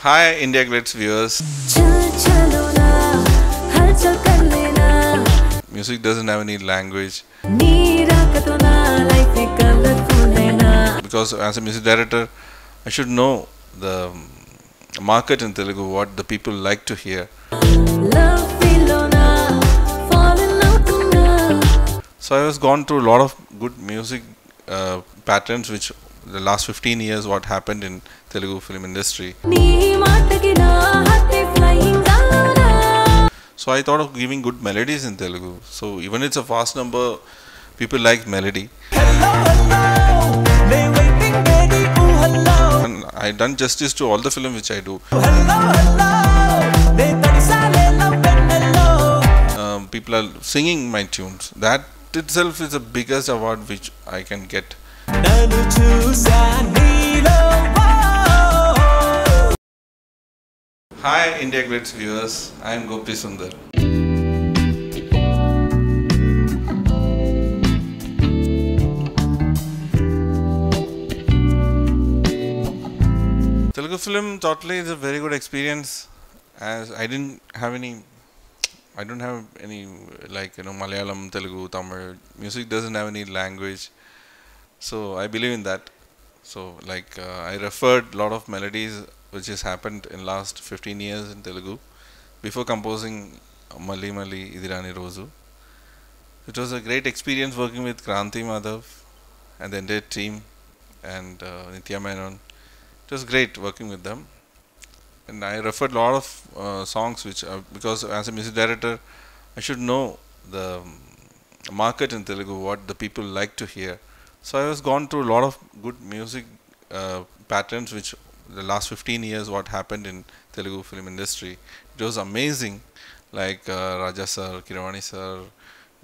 Hi India Glitz viewers. Music doesn't have any language. Because as a music director, I should know the market in Telugu, what the people like to hear. So I was gone through a lot of good music patterns which the last 15 years what happened in Telugu film industry. So I thought of giving good melodies in Telugu. So even it's a fast number, people like melody. And I done justice to all the film which I do. People are singing my tunes. That itself is the biggest award which I can get. Hi India Glitz viewers, I am Gopi Sunder. Telugu film totally is a very good experience, as I don't have any like Malayalam, Telugu, Tamil. Music doesn't have any language, so I believe in that. So like I referred a lot of melodies which has happened in last 15 years in Telugu before composing Malli Malli Idirani Roju. It was a great experience working with Kranti Madhav and the entire team and Nitya Menon. It was great working with them, and I referred a lot of songs which because as a music director I should know the market in Telugu, what the people like to hear. So I was gone through a lot of good music patterns which the last 15 years what happened in Telugu film industry. It was amazing, like Raja sir, Kiravani sir,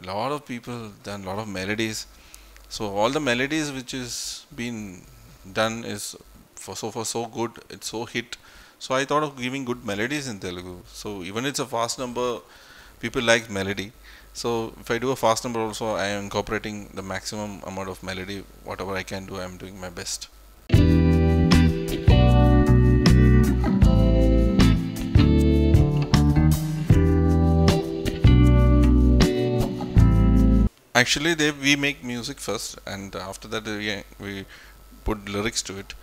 a lot of people done a lot of melodies. So all the melodies which is been done is so good, it's so hit. So I thought of giving good melodies in Telugu. So even it's a fast number, people like melody. So if I do a fast number also, I am incorporating the maximum amount of melody. Whatever I can do, I am doing my best. Actually, we make music first, and after that we put lyrics to it.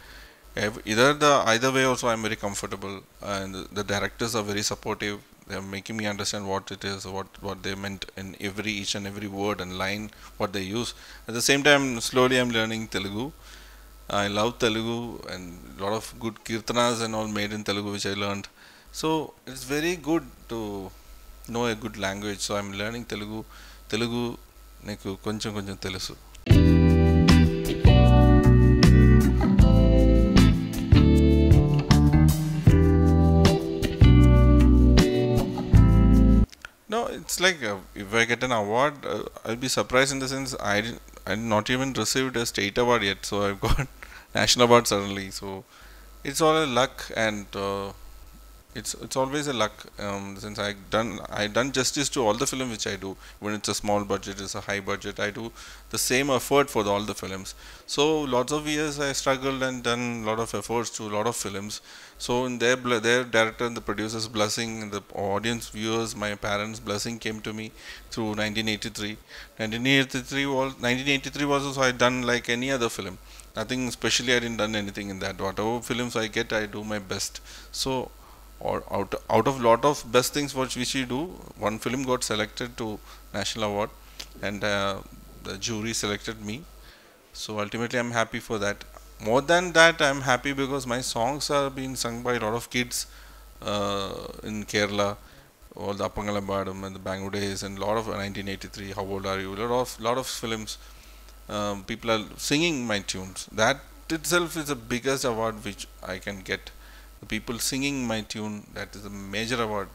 Either way also I'm very comfortable, and the directors are very supportive. They are making me understand what it is, what they meant in each and every word and line, what they use. At the same time, slowly I'm learning Telugu. I love Telugu, and a lot of good kirtanas and all made in Telugu which I learned. So it's very good to know a good language. So I'm learning Telugu. Telugu neku koncham telusu. No, it's like if I get an award, I'll be surprised in the sense I not even received a state award yet, so I've got national award suddenly. So it's all a luck, and it's always a luck. Since I done justice to all the film which I do. When it's a small budget, it's a high budget, I do the same effort for all the films. So lots of years I struggled and done a lot of efforts to a lot of films. So in their director and the producer's blessing, the audience viewers, my parents' blessing came to me through 1983. 1983 was also I done like any other film. Nothing especially, I didn't done anything in that. Whatever films I get, I do my best. So or out of lot of best things which we do, one film got selected to national award, and the jury selected me. So ultimately I'm happy for that. More than that, I'm happy because my songs are being sung by a lot of kids in Kerala, all the Appangalambadam and the Bangalore Days, and a lot of 1983, How Old Are You, lot of films. People are singing my tunes. That itself is the biggest award which I can get. The people singing my tune, that is a major award.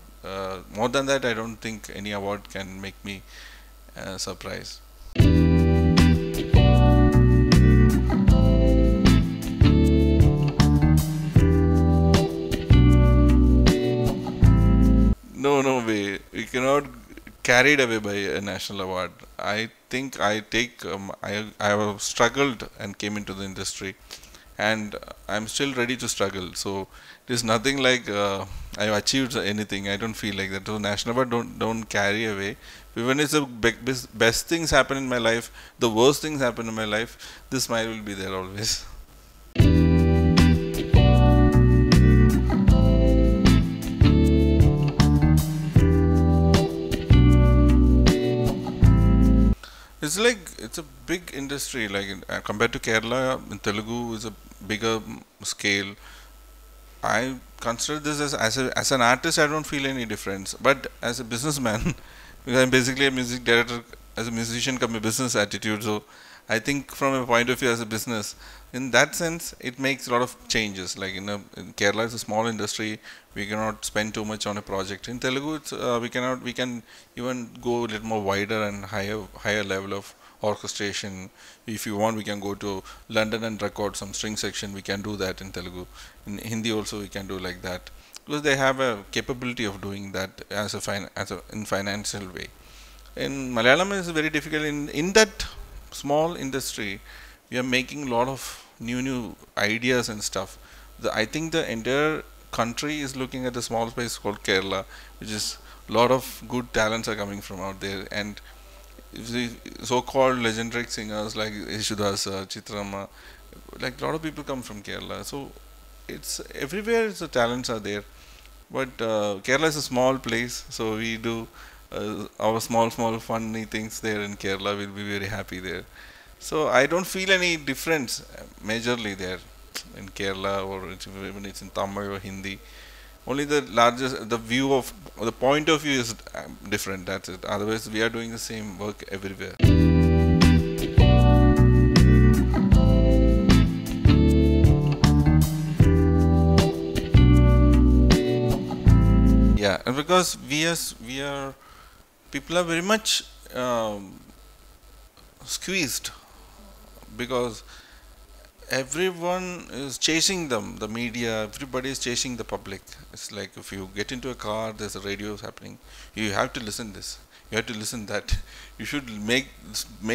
More than that, I don't think any award can make me surprised. No way. We cannot carried away by a national award. I think I have struggled and came into the industry. and I'm still ready to struggle. So it is nothing like I've achieved anything. I don't feel like that. So national award don't carry away. Even if the best things happen in my life, the worst things happen in my life, this smile will be there always. It's like it's a big industry. Like compared to Kerala, in Telugu is a bigger scale. I consider this as an artist. I don't feel any difference, but as a businessman, because I'm basically a music director, as a musician, come a business attitude. So I think from a point of view as a business, in that sense, it makes a lot of changes. Like in Kerala, it's a small industry. We cannot spend too much on a project. In Telugu, we can even go a little more wider and higher level of orchestration. If you want, we can go to London and record some string section. We can do that in Telugu. In Hindi also, we can do like that because they have a capability of doing that in financial way. In Malayalam, it's very difficult. In that small industry, we are making a lot of new ideas and stuff. I think the entire country is looking at a small place called Kerala, which is a lot of good talents are coming from out there, and the so-called legendary singers like Yeshudasa, Chitrama, like a lot of people come from Kerala. So it's everywhere. The talents are there, but Kerala is a small place, so we do our small funny things there in Kerala. We'll be very happy there. So I don't feel any difference majorly there in Kerala, or even it's in Tamil or Hindi. Only the view of the point of view is different. That's it. Otherwise, we are doing the same work everywhere. Yeah, and because we are people are very much squeezed because everyone is chasing them, the media, everybody is chasing the public. It's like if you get into a car, there's a radio happening, you have to listen this, you have to listen that. You should make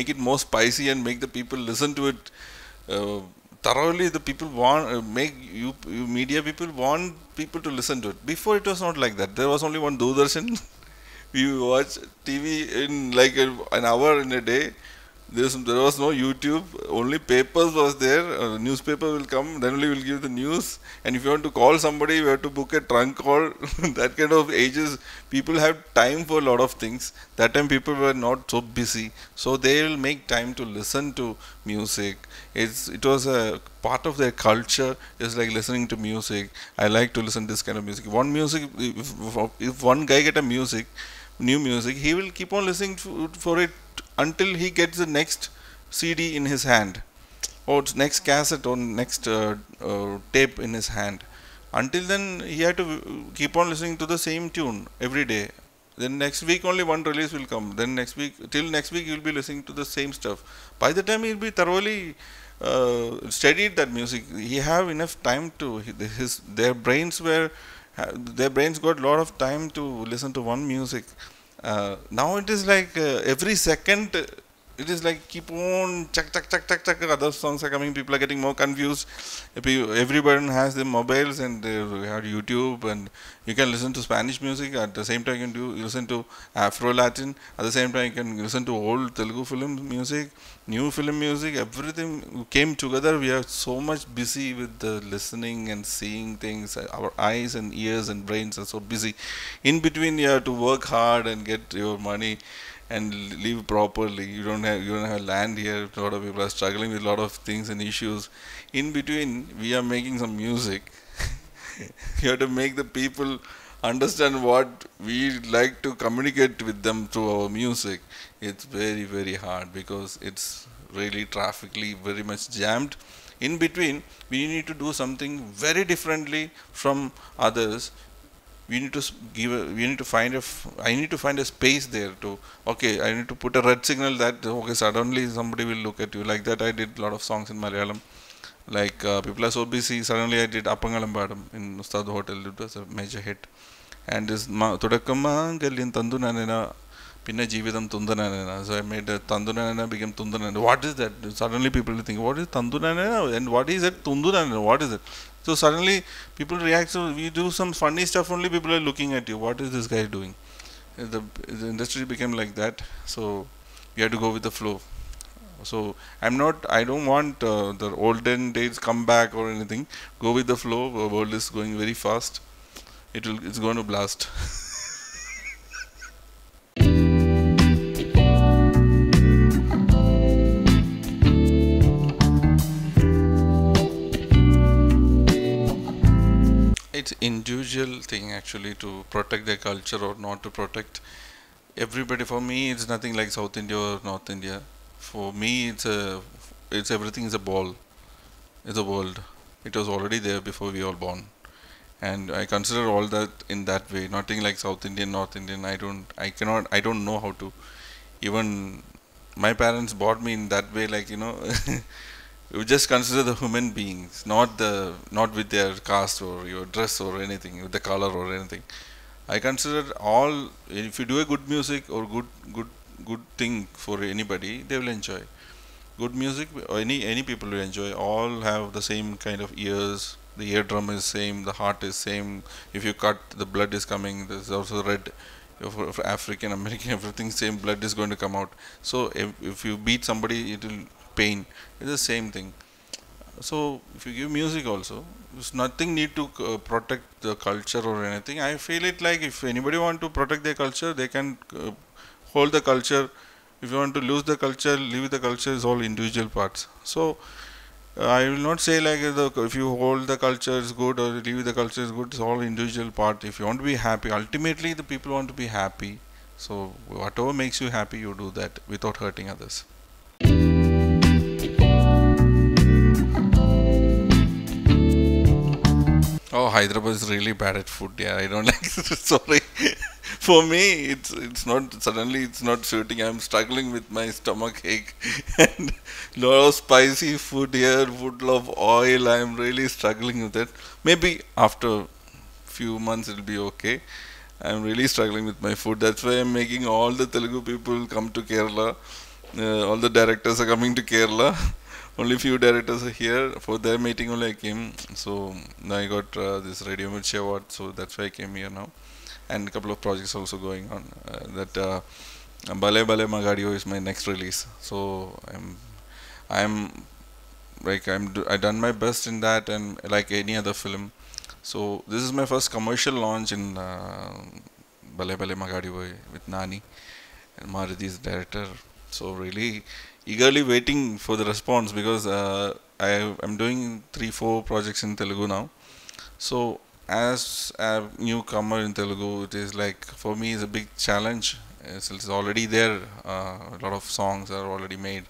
it more spicy and make the people listen to it thoroughly. The people want you media people want people to listen to it. Before it was not like that. There was only one Doordarshan. We watch TV in like an hour in a day. There was no YouTube, only papers was there. A newspaper will come, then only will give the news. And if you want to call somebody, you have to book a trunk call. That kind of ages, people have time for a lot of things. That time people were not so busy, so they will make time to listen to music. It was a part of their culture. It's like listening to music. I like to listen to this kind of music. If one guy get a new music, he will keep on listening for it until he gets the next CD in his hand, or next cassette, or next tape in his hand. Until then, he had to keep on listening to the same tune every day. Then next week only one release will come. Then till next week, he will be listening to the same stuff. By the time he will be thoroughly studied that music, he have enough time to their brains got a lot of time to listen to one music. Now it is like every second, it is like keep on chuck. Other songs are coming. People are getting more confused. Everybody has their mobiles and they have YouTube, and you can listen to Spanish music at the same time. You listen to Afro Latin at the same time. You can listen to old Telugu film music, new film music. Everything came together. We are so much busy with the listening and seeing things. Our eyes and ears and brains are so busy. In between, you have to work hard and get your money and live properly. You don't have land here. A lot of people are struggling with a lot of things and issues. In between, we are making some music. You have to make the people understand what we like to communicate with them through our music. It's very, very hard because it's really traffically very much jammed. In between, we need to do something very differently from others. I need to find a space there to, okay, I need to put a red signal that, okay, suddenly somebody will look at you. Like that, I did a lot of songs in Malayalam. Like people are so busy, suddenly I did Appangalam Badam in Ustad Hotel. It was a major hit. And this Todakkamma Galyan Tandu Nanena, Pinna Jeevitham Tundanana. So I made Tandunana became Tundanana. What is that? Suddenly people think, what is Tandunana? And what is it? Tundunana? What is it? So suddenly people react. So we do some funny stuff, only people are looking at you. What is this guy doing? The industry became like that. So we had to go with the flow. So I don't want the olden days come back or anything. Go with the flow. The world is going very fast. It's going to blast. It's individual thing actually to protect their culture or not to protect. Everybody, for me, it's nothing like South India or North India. For me, it's everything is a ball. It's a world. It was already there before we all born, and I consider all that in that way. Nothing like South Indian, North Indian. I don't know how to. Even my parents bought me in that way, like you just consider the human beings, not with their caste or your dress or anything, with the color or anything. I consider all. If you do a good music or good thing for anybody, they will enjoy. Good music, any people will enjoy. All have the same kind of ears. The eardrum is same. The heart is same. If you cut, the blood is coming. There's also red. For African American, everything same. Blood is going to come out. So if you beat somebody, it will pain. It's the same thing. So if you give music also, there's nothing need to protect the culture or anything. I feel it like if anybody want to protect their culture, they can hold the culture. If you want to lose the culture, leave the culture is all individual parts. So I will not say like if you hold the culture is good or leave the culture is good. It's all individual part. If you want to be happy, ultimately the people want to be happy. So whatever makes you happy, you do that without hurting others. Oh, Hyderabad is really bad at food. Yeah, I don't like. Sorry, for me, it's not suddenly it's not suiting. I'm struggling with my stomach ache and lot of spicy food here, full of oil. I'm really struggling with it. Maybe after few months it'll be okay. I'm really struggling with my food. That's why I'm making all the Telugu people come to Kerala. All the directors are coming to Kerala. Only few directors are here. For their meeting only I came. So now I got this Radio Mirchi award. So that's why I came here now. And a couple of projects also going on. Bhale Bhale Magadivoy is my next release. So I'm I done my best in that and like any other film. So this is my first commercial launch in Bhale Bhale Magadivoy with Nani and Maruthi is director. So really eagerly waiting for the response because I am doing 3-4 projects in Telugu now. So as a newcomer in Telugu, it is like for me is a big challenge. It's already there. A lot of songs are already made.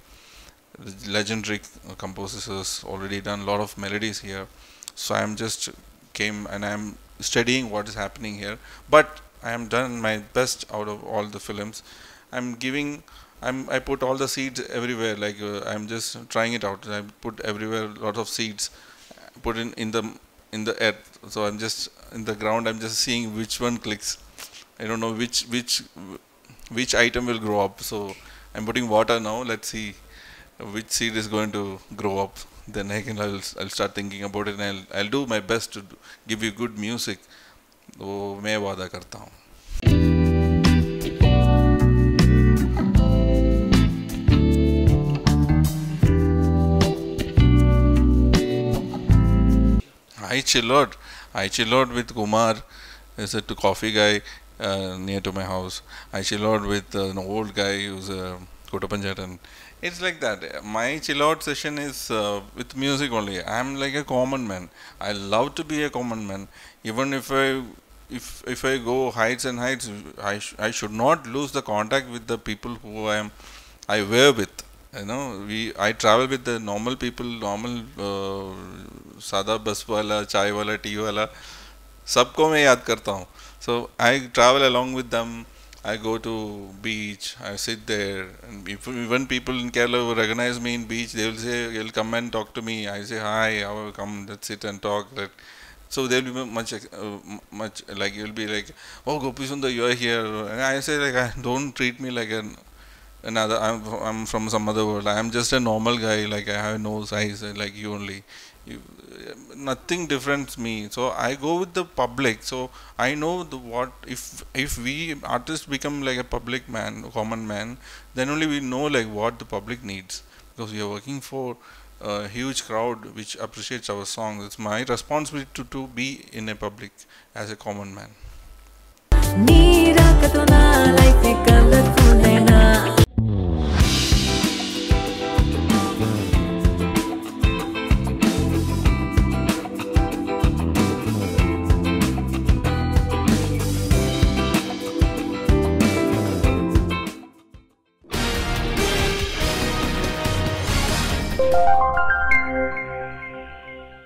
The legendary composers already done a lot of melodies here. So I'm just came and I'm studying what is happening here. But I am done my best out of all the films. I'm giving. I put all the seeds everywhere. Like I'm just trying it out. I put everywhere a lot of seeds. Put in the earth. So I'm just in the ground. I'm just seeing which one clicks. I don't know which item will grow up. So I'm putting water now. Let's see which seed is going to grow up. Then I'll start thinking about it and I'll do my best to give you good music. वो मैं वादा करता हूँ. I chill out with Kumar. There's a coffee guy near to my house. I chill out with an old guy who's a Kotapanjatan. It's like that. My chill out session is with music only. I'm like a common man. I love to be a common man. Even if I go heights and heights, I should not lose the contact with the people who I wear with. I travel with the normal people, normal सादा बस वाला चाय वाला T वाला सबको मैं याद करता हूँ. So I travel along with them. I go to beach. I sit there, and even people in Kerala who recognize me in beach, they will say, "You'll come and talk to me." I say, "Hi, I will come. Let's sit and talk." So there will be much like you'll be like, oh Gopi Sunder, you are here, and I say like, don't treat me like another. I'm from some other world. I'm just a normal guy. Like I have no size like you only. You, nothing different me. So I go with the public. So I know the what if we artists become like a public man, a common man, then only we know like what the public needs, because we are working for a huge crowd which appreciates our songs. It's my responsibility to be in a public as a common man.